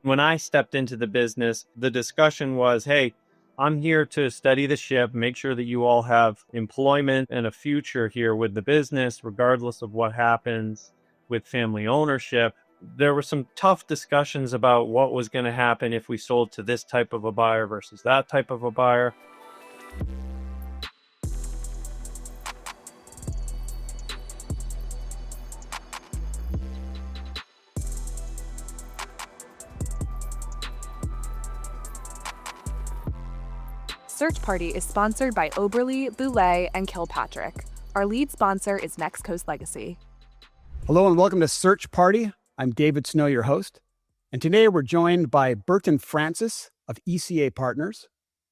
When I stepped into the business, the discussion was, hey, I'm here to steady the ship, make sure that you all have employment and a future here with the business, regardless of what happens with family ownership. There were some tough discussions about what was going to happen if we sold to this type of a buyer versus that type of a buyer. Search Party is sponsored by Oberle, Boulay, and Kilpatrick. Our lead sponsor is Next Coast Legacy. Hello and welcome to Search Party. I'm David Snow, your host. And today we're joined by Burton Francis of ECA Partners,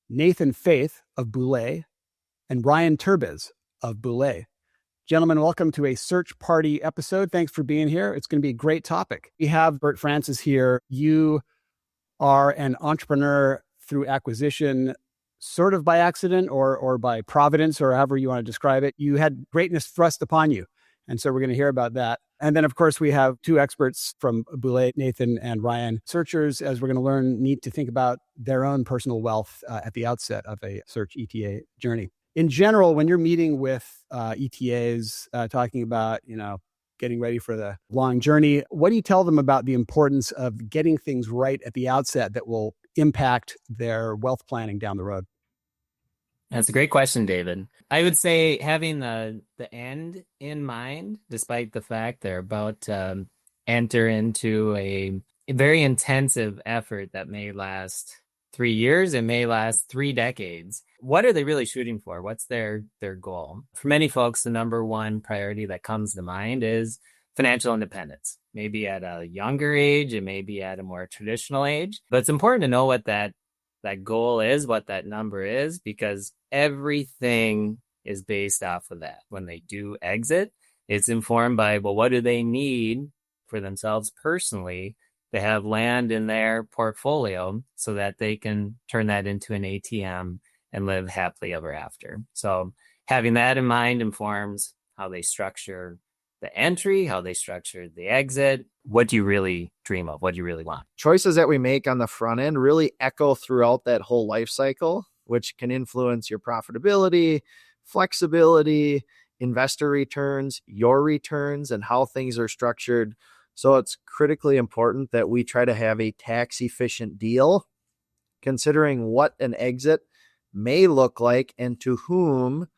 Nathan Faith of Boulay, and Ryan Turbes of Boulay. Gentlemen, welcome to a Search Party episode. Thanks for being here. It's going to be a great topic. We have Burt Francis here. You are an entrepreneur through acquisition, sort of by accident or by providence, or however you want to describe it. You had greatness thrust upon you. And so we're going to hear about that. And then, of course, we have two experts from Boulay, Nathan and Ryan. Searchers, as we're going to learn, need to think about their own personal wealth at the outset of a search ETA journey. In general, when you're meeting with ETAs, talking about, getting ready for the long journey, what do you tell them about the importance of getting things right at the outset that will impact their wealth planning down the road? That's a great question, David. I would say having the end in mind, despite the fact they're about to enter into a very intensive effort that may last 3 years, it may last 3 decades. What are they really shooting for? What's their goal? For many folks, the number one priority that comes to mind is financial independence. Maybe at a younger age, it may be at a more traditional age, but it's important to know what that goal is, what that number is, because everything is based off of that. When they do exit, it's informed by, well, what do they need for themselves personally to have land in their portfolio so that they can turn that into an ATM and live happily ever after. So having that in mind informs how they structure the entry, how they structure the exit. What do you really dream of? What do you really want? Choices that we make on the front end really echo throughout that whole life cycle, which can influence your profitability, flexibility, investor returns, your returns, and how things are structured. So it's critically important that we try to have a tax efficient deal, considering what an exit may look like and to whom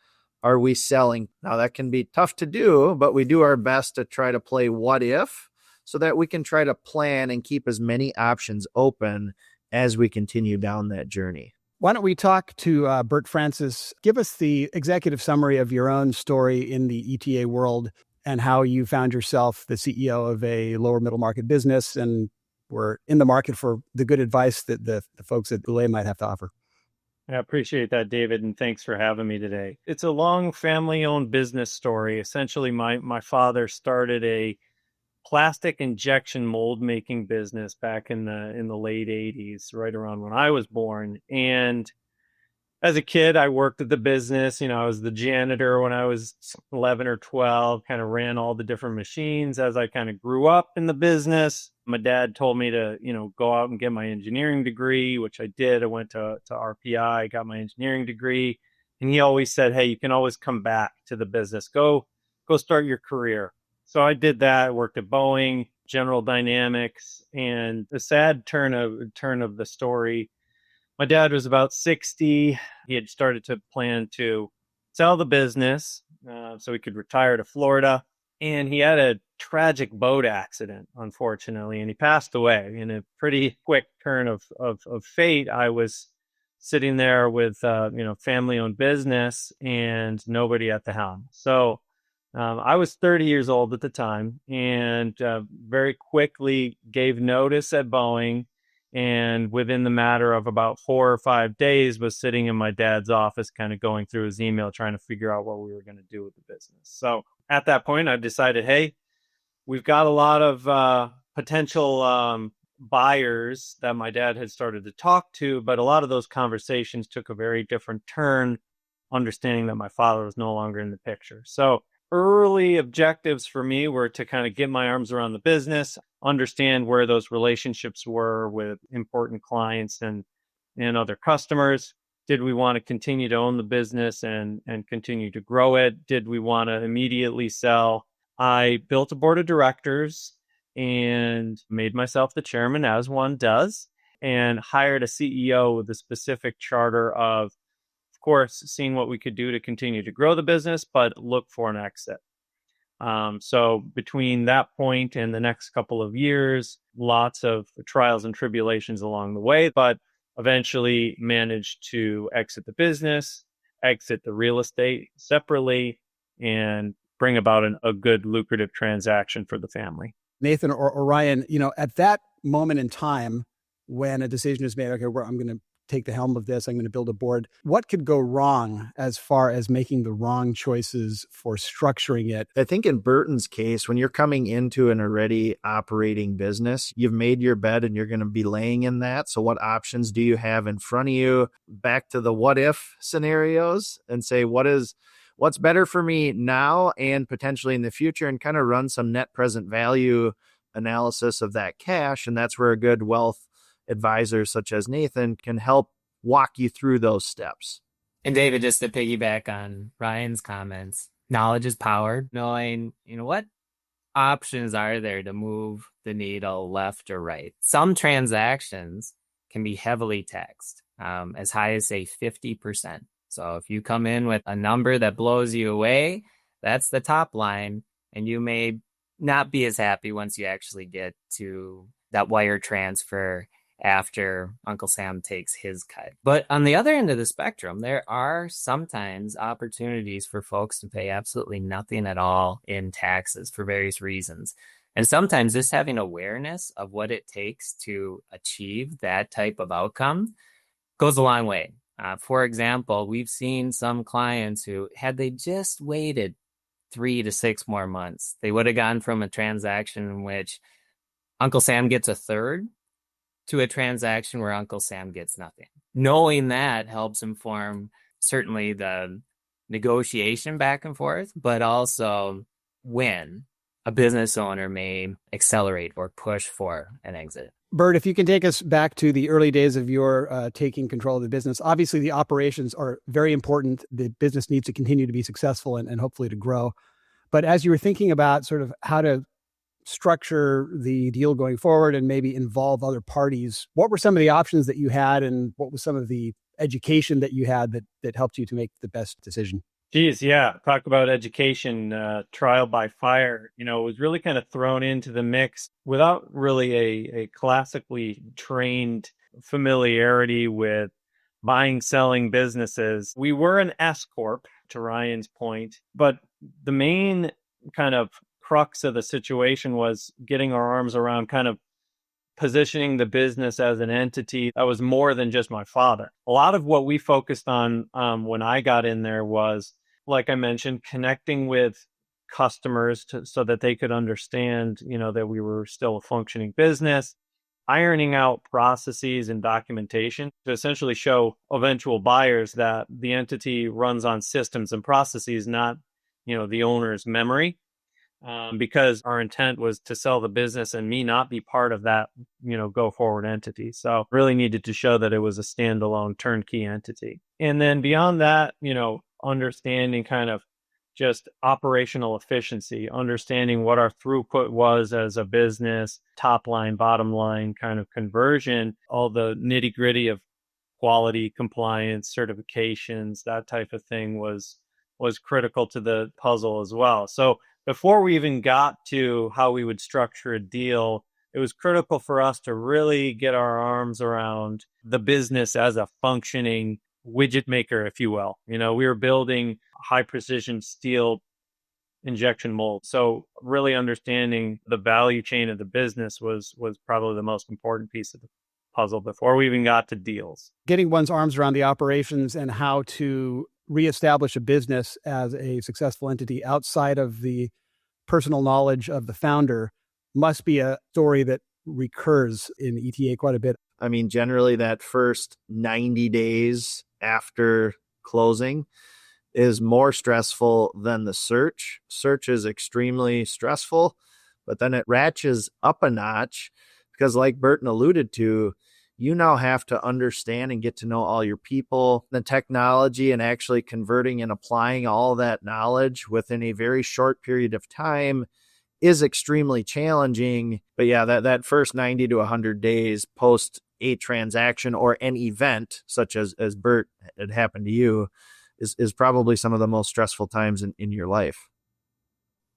are we selling. Now that can be tough to do, but we do our best to try to play what if so that we can try to plan and keep as many options open as we continue down that journey. Why don't we talk to Burt Francis? Give us the executive summary of your own story in the ETA world and how you found yourself the CEO of a lower middle market business and were in the market for the good advice that the folks at Boulay might have to offer. I appreciate that, David, and thanks for having me today. It's a long family-owned business story. Essentially, my father started a plastic injection mold making business back in the late 80s, right around when I was born. And as a kid, I worked at the business. I was the janitor when I was 11 or 12, kind of ran all the different machines. As I kind of grew up in the business, my dad told me to, go out and get my engineering degree, which I did. I went to RPI, got my engineering degree. And he always said, hey, you can always come back to the business. Go start your career. So I did that. I worked at Boeing, General Dynamics, and the sad turn of the story, my dad was about 60. He had started to plan to sell the business so he could retire to Florida. And he had a tragic boat accident, unfortunately, and he passed away in a pretty quick turn of fate. I was sitting there with, family-owned business and nobody at the helm. So I was 30 years old at the time and very quickly gave notice at Boeing. And within the matter of about 4 or 5 days was sitting in my dad's office, kind of going through his email, trying to figure out what we were going to do with the business. So at that point, I decided, hey, we've got a lot of potential buyers that my dad had started to talk to, but a lot of those conversations took a very different turn, understanding that my father was no longer in the picture. So early objectives for me were to kind of get my arms around the business. understand where those relationships were with important clients and other customers. Did we want to continue to own the business and continue to grow it? Did we want to immediately sell? I built a board of directors and made myself the chairman, as one does, and hired a CEO with a specific charter of course, seeing what we could do to continue to grow the business, but look for an exit. So between that point and the next couple of years, lots of trials and tribulations along the way, but eventually managed to exit the business, exit the real estate separately, and bring about a good lucrative transaction for the family. Nathan or Ryan, at that moment in time when a decision is made, okay, I'm going to take the helm of this, I'm going to build a board. What could go wrong as far as making the wrong choices for structuring it? I think in Burton's case, when you're coming into an already operating business, you've made your bed and you're going to be laying in that. So what options do you have in front of you? Back to the what if scenarios and say, what's better for me now and potentially in the future, and kind of run some net present value analysis of that cash. And that's where a good wealth advisors such as Nathan can help walk you through those steps. And David, just to piggyback on Ryan's comments, knowledge is power. Knowing, what options are there to move the needle left or right. Some transactions can be heavily taxed, as high as say 50%. So if you come in with a number that blows you away, that's the top line. And you may not be as happy once you actually get to that wire transfer after Uncle Sam takes his cut. But on the other end of the spectrum, there are sometimes opportunities for folks to pay absolutely nothing at all in taxes for various reasons. And sometimes just having awareness of what it takes to achieve that type of outcome goes a long way. For example, we've seen some clients who, had they just waited 3 to 6 more months, they would have gone from a transaction in which Uncle Sam gets a third to a transaction where Uncle Sam gets nothing. Knowing that helps inform certainly the negotiation back and forth, but also when a business owner may accelerate or push for an exit. Bert, if you can take us back to the early days of your taking control of the business. Obviously, the operations are very important. The business needs to continue to be successful and hopefully to grow. But as you were thinking about sort of how to structure the deal going forward and maybe involve other parties, what were some of the options that you had, and what was some of the education that you had that helped you to make the best decision? Geez, yeah. Talk about education, trial by fire. It was really kind of thrown into the mix without really a classically trained familiarity with buying, selling businesses. We were an S Corp, to Ryan's point, but the main kind of crux of the situation was getting our arms around kind of positioning the business as an entity that was more than just my father. A lot of what we focused on when I got in there was, like I mentioned, connecting with customers so that they could understand, that we were still a functioning business, ironing out processes and documentation to essentially show eventual buyers that the entity runs on systems and processes, not, the owner's memory. Because our intent was to sell the business and me not be part of that, go forward entity. So really needed to show that it was a standalone turnkey entity. And then beyond that, understanding kind of just operational efficiency, understanding what our throughput was as a business, top line, bottom line kind of conversion, all the nitty gritty of quality, compliance, certifications, that type of thing was critical to the puzzle as well. So before we even got to how we would structure a deal, it was critical for us to really get our arms around the business as a functioning widget maker, if you will. We were building high precision steel injection mold. So really understanding the value chain of the business was probably the most important piece of the puzzle before we even got to deals. Getting one's arms around the operations and how to reestablish a business as a successful entity outside of the personal knowledge of the founder must be a story that recurs in ETA quite a bit. I mean, generally that first 90 days after closing is more stressful than the search. Search is extremely stressful, But then it ratchets up a notch because, like Burton alluded to, you now have to understand and get to know all your people, the technology, and actually converting and applying all that knowledge within a very short period of time is extremely challenging. But yeah, that first 90 to 100 days post a transaction or an event, such as Bert had happened to you, is probably some of the most stressful times in your life.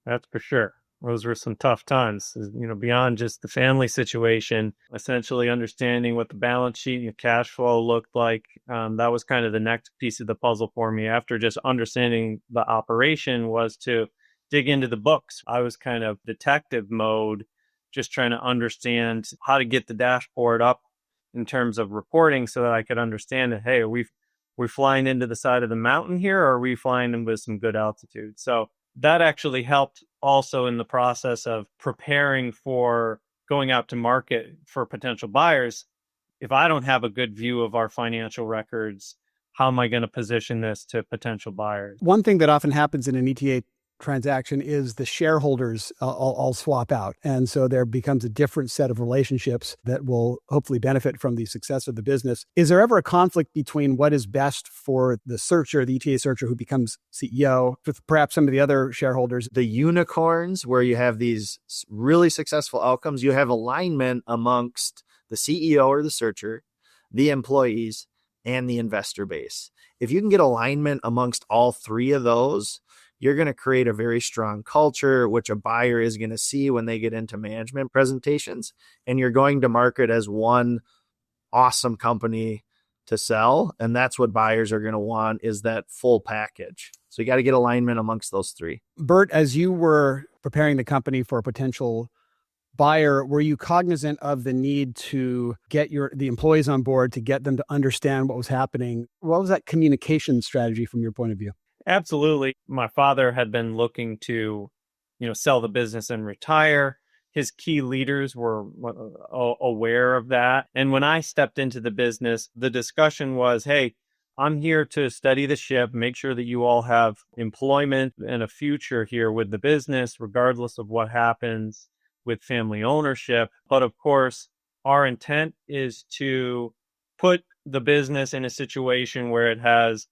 That's for sure. Those were some tough times, beyond just the family situation, essentially understanding what the balance sheet and your cash flow looked like. That was kind of the next piece of the puzzle for me after just understanding the operation, was to dig into the books. I was kind of detective mode, just trying to understand how to get the dashboard up in terms of reporting so that I could understand that, hey, are we flying into the side of the mountain here, or are we flying in with some good altitude? So that actually helped also in the process of preparing for going out to market for potential buyers. If I don't have a good view of our financial records, how am I going to position this to potential buyers? One thing that often happens in an ETA transaction is the shareholders all swap out. And so there becomes a different set of relationships that will hopefully benefit from the success of the business. Is there ever a conflict between what is best for the searcher, the ETA searcher who becomes CEO, with perhaps some of the other shareholders? The unicorns, where you have these really successful outcomes, you have alignment amongst the CEO or the searcher, the employees, and the investor base. If you can get alignment amongst all three of those, you're going to create a very strong culture, which a buyer is going to see when they get into management presentations. And you're going to market as one awesome company to sell. And that's what buyers are going to want, is that full package. So you got to get alignment amongst those three. Bert, as you were preparing the company for a potential buyer, were you cognizant of the need to get the employees on board, to get them to understand what was happening? What was that communication strategy from your point of view? Absolutely. My father had been looking to, sell the business and retire. His key leaders were aware of that. And when I stepped into the business, the discussion was, hey, I'm here to steady the ship, make sure that you all have employment and a future here with the business, regardless of what happens with family ownership. But of course, our intent is to put the business in a situation where it has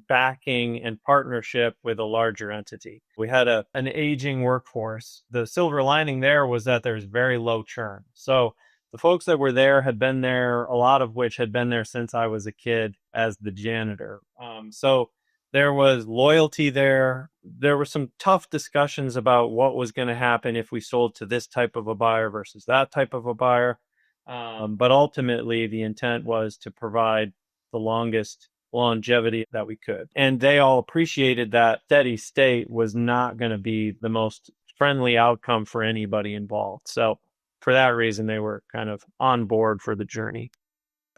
backing and partnership with a larger entity. We had an aging workforce. The silver lining there was that there's very low churn. So the folks that were there had been there, a lot of which had been there since I was a kid as the janitor. So there was loyalty there. There were some tough discussions about what was going to happen if we sold to this type of a buyer versus that type of a buyer. But ultimately, the intent was to provide the longest longevity that we could. And they all appreciated that steady state was not going to be the most friendly outcome for anybody involved. So for that reason, they were kind of on board for the journey.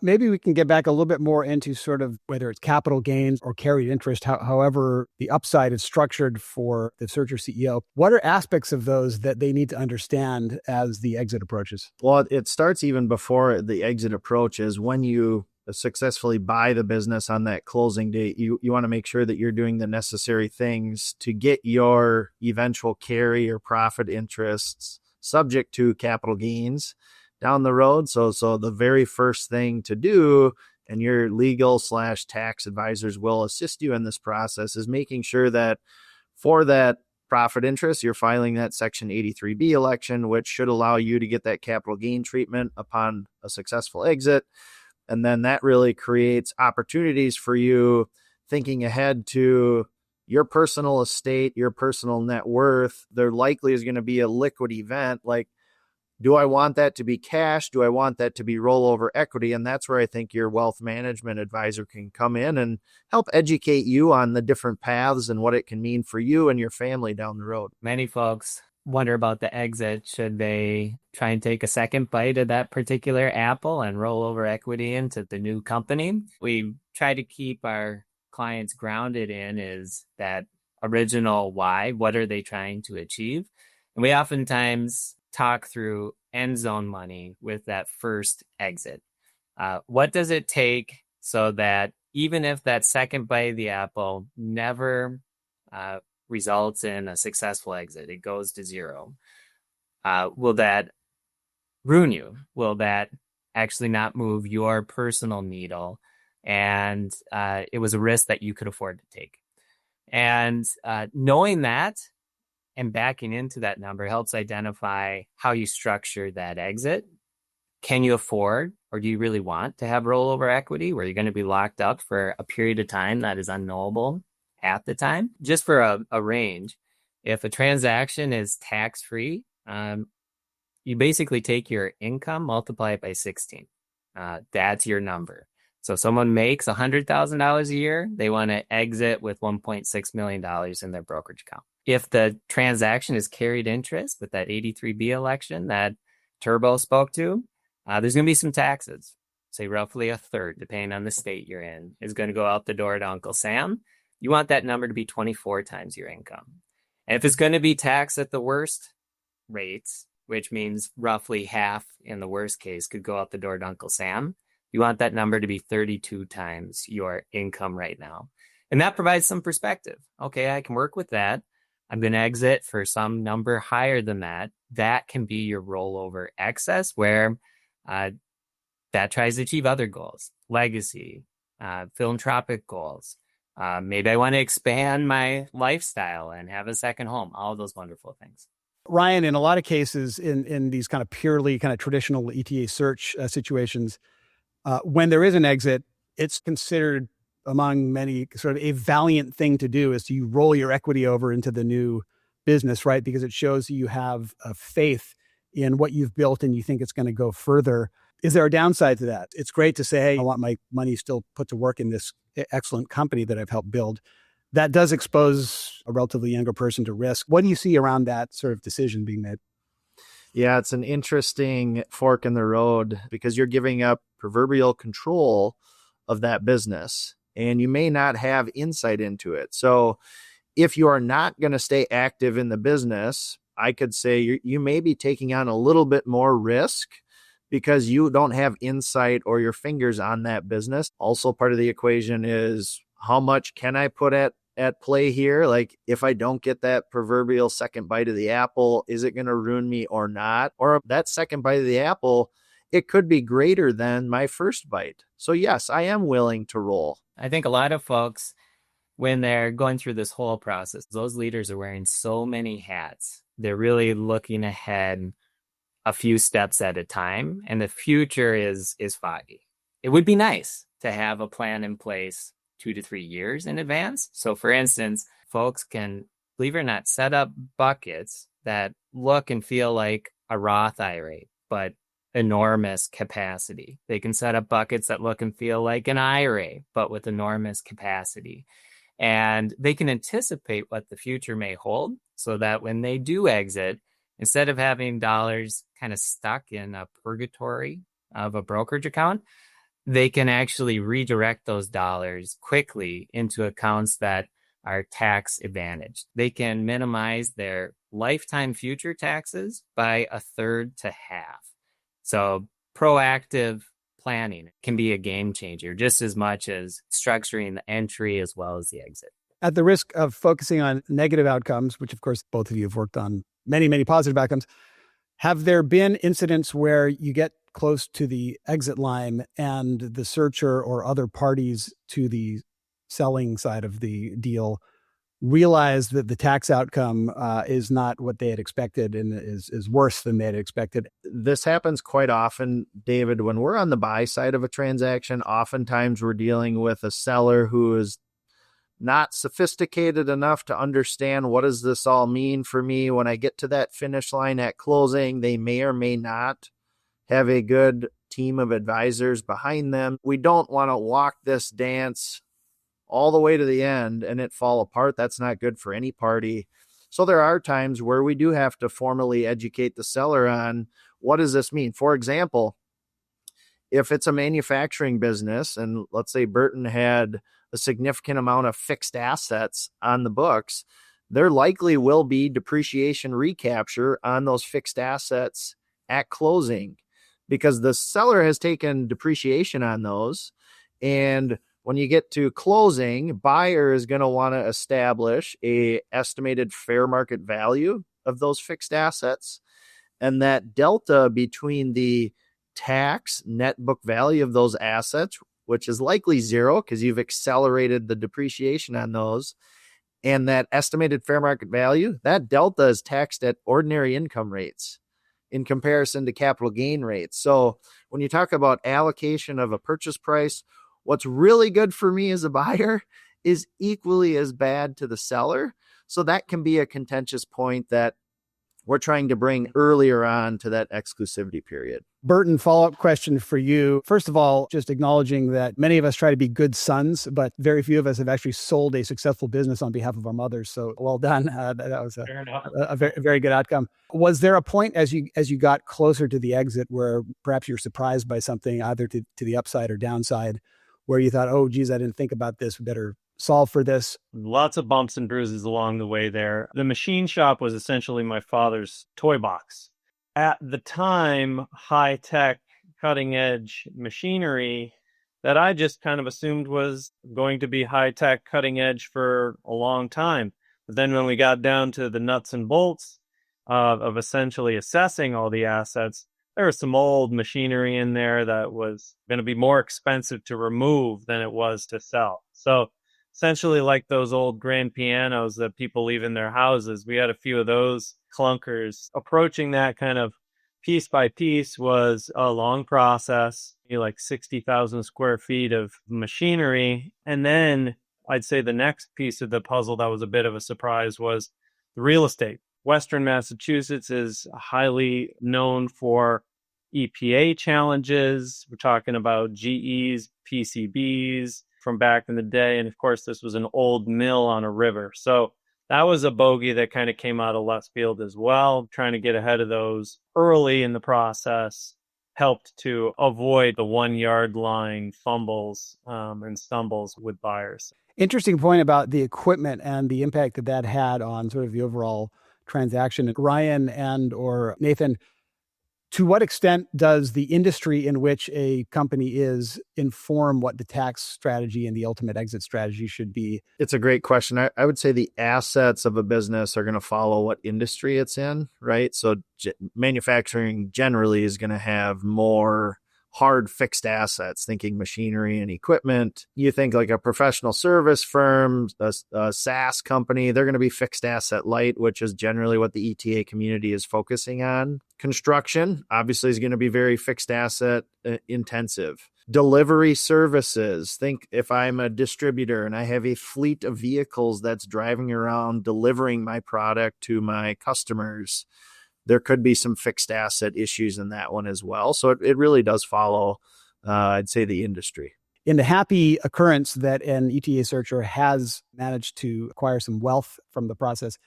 Maybe we can get back a little bit more into sort of whether it's capital gains or carried interest, however the upside is structured for the searcher CEO. What are aspects of those that they need to understand as the exit approaches? Well, it starts even before the exit approaches. When you successfully buy the business on that closing date, you want to make sure that you're doing the necessary things to get your eventual carry or profit interests subject to capital gains down the road. So the very first thing to do, and your legal/tax advisors will assist you in this process, is making sure that for that profit interest, you're filing that Section 83B election, which should allow you to get that capital gain treatment upon a successful exit. And then that really creates opportunities for you thinking ahead to your personal estate, your personal net worth. There likely is going to be a liquid event. Like, do I want that to be cash? Do I want that to be rollover equity? And that's where I think your wealth management advisor can come in and help educate you on the different paths and what it can mean for you and your family down the road. Many folks wonder about the exit. Should they try and take a second bite of that particular apple and roll over equity into the new company? We try to keep our clients grounded in is that original why. What are they trying to achieve? And we oftentimes talk through end zone money with that first exit. What does it take so that even if that second bite of the apple never results in a successful exit, it goes to zero, Will that ruin you? Will that actually not move your personal needle? And it was a risk that you could afford to take. And knowing that and backing into that number helps identify how you structure that exit. Can you afford, or do you really want to have rollover equity where you're going to be locked up for a period of time that is unknowable at the time? Just for a range, if a transaction is tax-free, you basically take your income, multiply it by 16. That's your number. So if someone makes $100,000 a year, they want to exit with $1.6 million in their brokerage account. If the transaction is carried interest with that 83B election that Turbo spoke to, there's going to be some taxes. Say roughly a third, depending on the state you're in, is going to go out the door to Uncle Sam. You want that number to be 24 times your income. And if it's going to be taxed at the worst rates, which means roughly half in the worst case could go out the door to Uncle Sam, you want that number to be 32 times your income right now. And that provides some perspective. Okay, I can work with that. I'm going to exit for some number higher than that. That can be your rollover excess where that tries to achieve other goals, legacy, philanthropic goals. Maybe I want to expand my lifestyle and have a second home, all of those wonderful things. Ryan, in a lot of cases, in these kind of purely kind of traditional ETA search situations, when there is an exit, it's considered among many sort of a valiant thing to do is to roll your equity over into the new business, right? Because it shows you have a faith in what you've built and you think it's going to go further. Is there a downside to that? It's great to say, hey, I want my money still put to work in this excellent company that I've helped build. That does expose a relatively younger person to risk. What do you see around that sort of decision being made? Yeah, it's an interesting fork in the road because you're giving up proverbial control of that business and you may not have insight into it. So if you are not going to stay active in the business, I could say you may be taking on a little bit more risk because you don't have insight or your fingers on that business. Also, part of the equation is how much can I put at play here? Like if I don't get that proverbial second bite of the apple, is it going to ruin me or not? Or that second bite of the apple, it could be greater than my first bite. So yes, I am willing to roll. I think a lot of folks, when they're going through this whole process, those leaders are wearing so many hats. They're really looking ahead a few steps at a time, and the future is foggy. It would be nice to have a plan in place 2 to 3 years in advance. So for instance, folks can, believe it or not, set up buckets that look and feel like a Roth IRA, but enormous capacity. They can set up buckets that look and feel like an IRA, but with enormous capacity. And they can anticipate what the future may hold so that when they do exit, instead of having dollars kind of stuck in a purgatory of a brokerage account, they can actually redirect those dollars quickly into accounts that are tax advantaged. They can minimize their lifetime future taxes by a third to half. So proactive planning can be a game changer just as much as structuring the entry as well as the exit. At the risk of focusing on negative outcomes, which of course both of you have worked on many, many positive outcomes, have there been incidents where you get close to the exit line and the searcher or other parties to the selling side of the deal realize that the tax outcome is not what they had expected and is worse than they had expected? This happens quite often, David. When we're on the buy side of a transaction, oftentimes we're dealing with a seller who is not sophisticated enough to understand what does this all mean for me when I get to that finish line at closing. They may or may not have a good team of advisors behind them. We don't want to walk this dance all the way to the end and it fall apart. That's not good for any party. So there are times where we do have to formally educate the seller on what does this mean. For example, if it's a manufacturing business and let's say Burton had a significant amount of fixed assets on the books, there likely will be depreciation recapture on those fixed assets at closing because the seller has taken depreciation on those. And when you get to closing, buyer is going to want to establish a estimated fair market value of those fixed assets. And that delta between the tax net book value of those assets, which is likely zero because you've accelerated the depreciation on those, and that estimated fair market value, that delta is taxed at ordinary income rates in comparison to capital gain rates. So when you talk about allocation of a purchase price, what's really good for me as a buyer is equally as bad to the seller. So that can be a contentious point that we're trying to bring earlier on to that exclusivity period. Burton, follow-up question for you. First of all, just acknowledging that many of us try to be good sons, but very few of us have actually sold a successful business on behalf of our mothers. So well done. That was a very, very good outcome. Was there a point as you got closer to the exit where perhaps you're surprised by something either to the upside or downside, where you thought, oh, geez, I didn't think about this. We better solve for this? Lots of bumps and bruises along the way there. The machine shop was essentially my father's toy box. At the time, high-tech, cutting-edge machinery that I just kind of assumed was going to be high-tech, cutting-edge for a long time. But then when we got down to the nuts and bolts of essentially assessing all the assets, there was some old machinery in there that was going to be more expensive to remove than it was to sell. So essentially like those old grand pianos that people leave in their houses, we had a few of those clunkers. Approaching that kind of piece by piece was a long process, like 60,000 square feet of machinery. And then I'd say the next piece of the puzzle that was a bit of a surprise was the real estate. Western Massachusetts is highly known for EPA challenges. We're talking about GEs, PCBs from back in the day. And of course, this was an old mill on a river. So that was a bogey that kind of came out of left field as well. Trying to get ahead of those early in the process helped to avoid the 1 yard line fumbles and stumbles with buyers. Interesting point about the equipment and the impact that that had on sort of the overall transaction. Ryan and or Nathan, to what extent does the industry in which a company is inform what the tax strategy and the ultimate exit strategy should be? It's a great question. I would say the assets of a business are going to follow what industry it's in, right? So manufacturing generally is going to have more hard fixed assets, thinking machinery and equipment. You think like a professional service firm, a SaaS company, they're going to be fixed asset light, which is generally what the ETA community is focusing on. Construction obviously is going to be very fixed asset intensive. Delivery services. Think if I'm a distributor and I have a fleet of vehicles that's driving around delivering my product to my customers, there could be some fixed asset issues in that one as well. So it really does follow, I'd say, the industry. In the happy occurrence that an ETA searcher has managed to acquire some wealth from the process,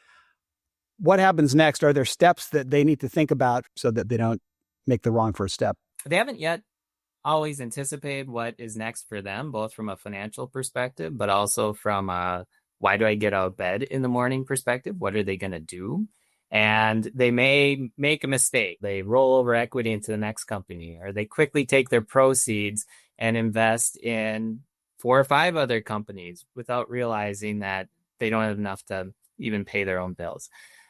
what happens next? Are there steps that they need to think about so that they don't make the wrong first step? They haven't yet always anticipated what is next for them, both from a financial perspective, but also from a why do I get out of bed in the morning perspective? What are they going to do? And they may make a mistake. They roll over equity into the next company, or they quickly take their proceeds and invest in 4 or 5 other companies without realizing that they don't have enough to even pay their own bills.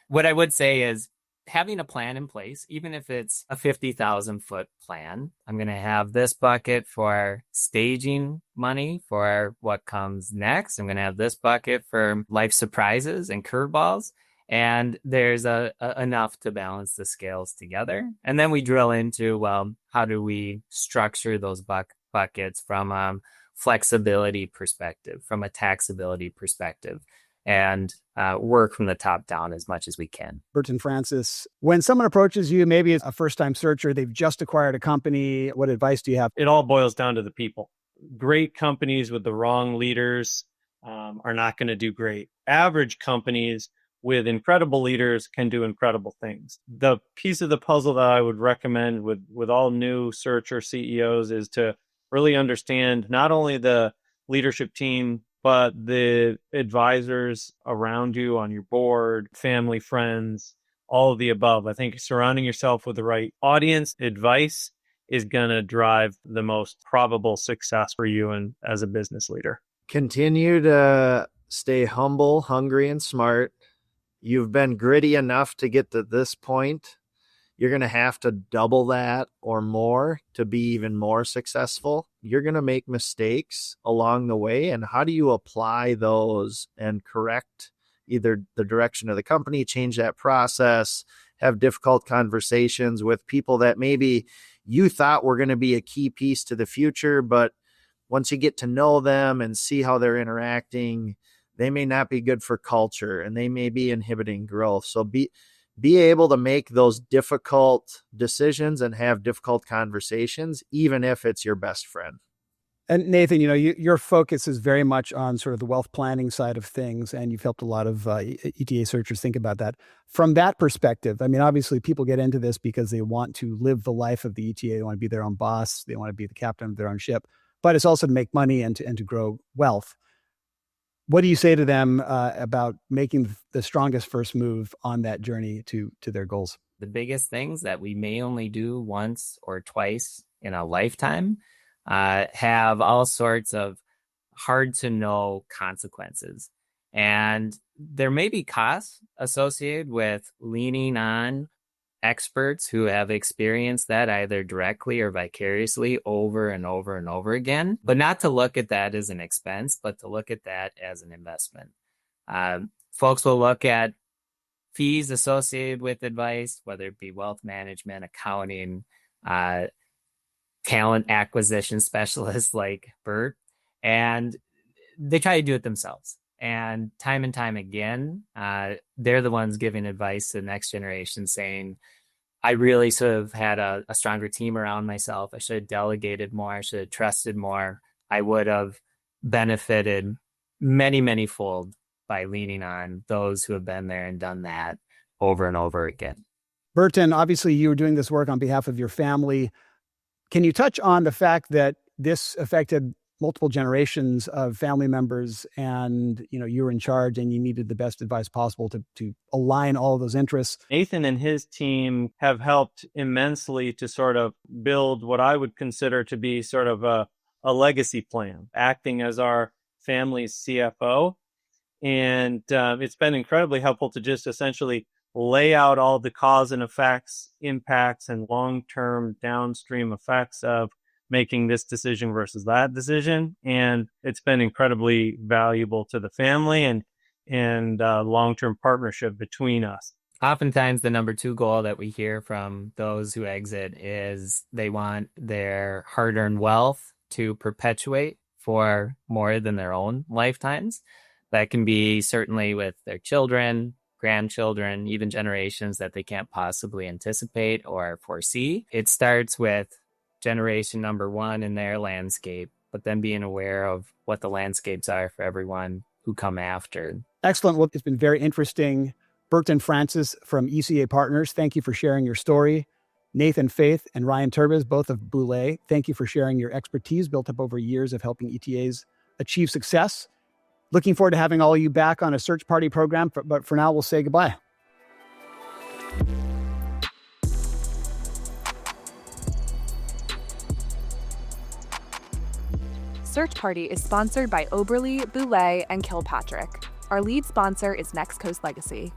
What I would say is having a plan in place, even if it's a 50,000 foot plan. I'm going to have this bucket for staging money for what comes next. I'm going to have this bucket for life surprises and curveballs. And there's enough to balance the scales together. And then we drill into, well, how do we structure those buckets from a flexibility perspective, from a taxability perspective, and work from the top down as much as we can. Burton Francis, when someone approaches you, maybe it's a first-time searcher, they've just acquired a company, what advice do you have? It all boils down to the people. Great companies with the wrong leaders are not going to do great. Average companies with incredible leaders can do incredible things. The piece of the puzzle that I would recommend with all new searcher CEOs is to really understand not only the leadership team, but the advisors around you on your board, family, friends, all of the above. I think surrounding yourself with the right audience advice is going to drive the most probable success for you and as a business leader. Continue to stay humble, hungry, and smart. You've been gritty enough to get to this point. you're going to have to double that or more to be even more successful. You're going to make mistakes along the way. And how do you apply those and correct either the direction of the company, change that process, have difficult conversations with people that maybe you thought were going to be a key piece to the future, but once you get to know them and see how they're interacting, they may not be good for culture and they may be inhibiting growth. So be able to make those difficult decisions and have difficult conversations, even if it's your best friend. And Nathan, your focus is very much on sort of the wealth planning side of things, and you've helped a lot of ETA searchers think about that. From that perspective, I mean, obviously people get into this because they want to live the life of the ETA. They want to be their own boss. They want to be the captain of their own ship, but it's also to make money and to grow wealth. What do you say to them about making the strongest first move on that journey to their goals? The biggest things that we may only do once or twice in a lifetime have all sorts of hard to know consequences. And there may be costs associated with leaning on experts who have experienced that either directly or vicariously over and over and over again, but not to look at that as an expense, but to look at that as an investment. Folks will look at fees associated with advice, whether it be wealth management, accounting, talent acquisition specialists like Bert, and they try to do it themselves. And time again, they're the ones giving advice to the next generation saying, I really sort of had a stronger team around myself. I should have delegated more. I should have trusted more. I would have benefited many fold by leaning on those who have been there and done that over and over again. Burton, obviously you were doing this work on behalf of your family. Can you touch on the fact that this affected multiple generations of family members and, you were in charge and you needed the best advice possible to align all of those interests? Nathan and his team have helped immensely to sort of build what I would consider to be sort of a legacy plan, acting as our family's CFO. And it's been incredibly helpful to just essentially lay out all the cause and effects, impacts, and long-term downstream effects of making this decision versus that decision. And it's been incredibly valuable to the family and long-term partnership between us. Oftentimes, the number 2 goal that we hear from those who exit is they want their hard-earned wealth to perpetuate for more than their own lifetimes. That can be certainly with their children, grandchildren, even generations that they can't possibly anticipate or foresee. It starts with generation number 1 in their landscape, but then being aware of what the landscapes are for everyone who come after. Excellent. Well, it's been very interesting. Burton Francis from ECA Partners, thank you for sharing your story. Nathan Faith and Ryan Turbes, both of Boulay, thank you for sharing your expertise built up over years of helping ETAs achieve success. Looking forward to having all of you back on a search party program, but for now, we'll say goodbye. Search Party is sponsored by Boulay and Kilpatrick. Our lead sponsor is Next Coast Legacy.